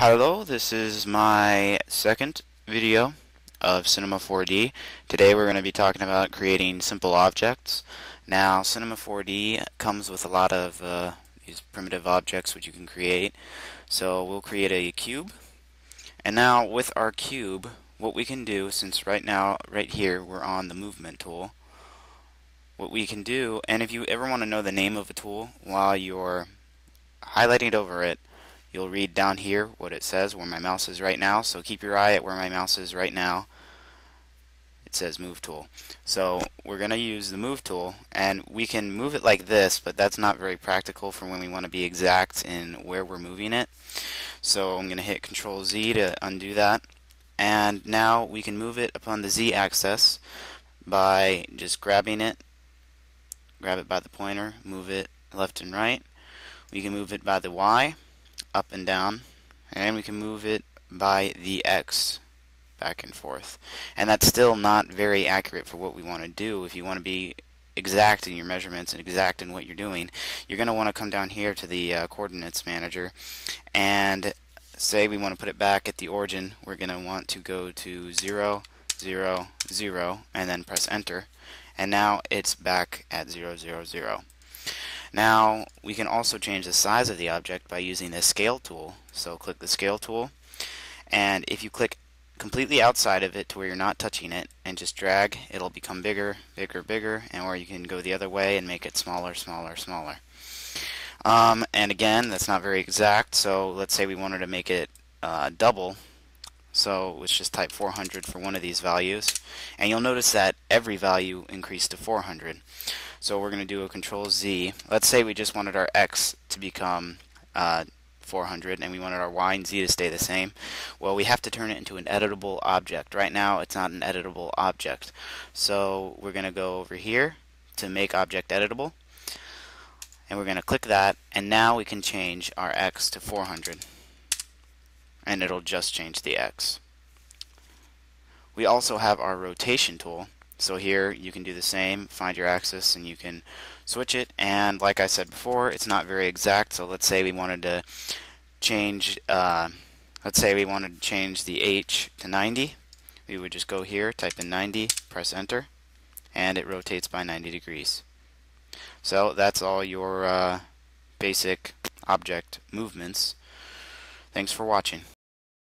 Hello, this is my second video of Cinema 4D. Today we're going to be talking about creating simple objects. Now, Cinema 4D comes with a lot of these primitive objects which you can create. So we'll create a cube. And now with our cube, what we can do, since right here, we're on the movement tool, what we can do, and if you ever want to know the name of a tool while you're highlighting over it, you'll read down here what it says, where my mouse is right now. So keep your eye at where my mouse is right now. It says Move Tool. So we're going to use the Move Tool, and we can move it like this, but that's not very practical for when we want to be exact in where we're moving it. So I'm going to hit Control Z to undo that. And now we can move it upon the Z axis by just grabbing it. Grab it by the pointer, move it left and right. We can move it by the Y, up and down, and we can move it by the X, back and forth. And that's still not very accurate for what we want to do. If you want to be exact in your measurements and exact in what you're doing, you're going to want to come down here to the coordinates manager and say we want to put it back at the origin. We're going to want to go to 0, 0, 0, and then press enter. And now it's back at 0, 0, 0. Now we can also change the size of the object by using the scale tool. So click the scale tool, and if you click completely outside of it to where you're not touching it and just drag, it'll become bigger, bigger, bigger, and or you can go the other way and make it smaller, smaller, smaller. And again, that's not very exact, so let's say we wanted to make it double. So let's just type 400 for one of these values, and you'll notice that every value increased to 400. So we're going to do a Control Z. Let's say we just wanted our X to become 400 and we wanted our Y and Z to stay the same. Well, we have to turn it into an editable object. Right now it's not an editable object. So we're going to go over here to make object editable, and we're going to click that, and now we can change our X to 400. And it'll just change the X. We also have our rotation tool. So here you can do the same, find your axis, and you can switch it. And like I said before, it's not very exact. So let's say we wanted to change the H to 90. We would just go here, type in 90, press enter, and it rotates by 90 degrees. So that's all your basic object movements. Thanks for watching.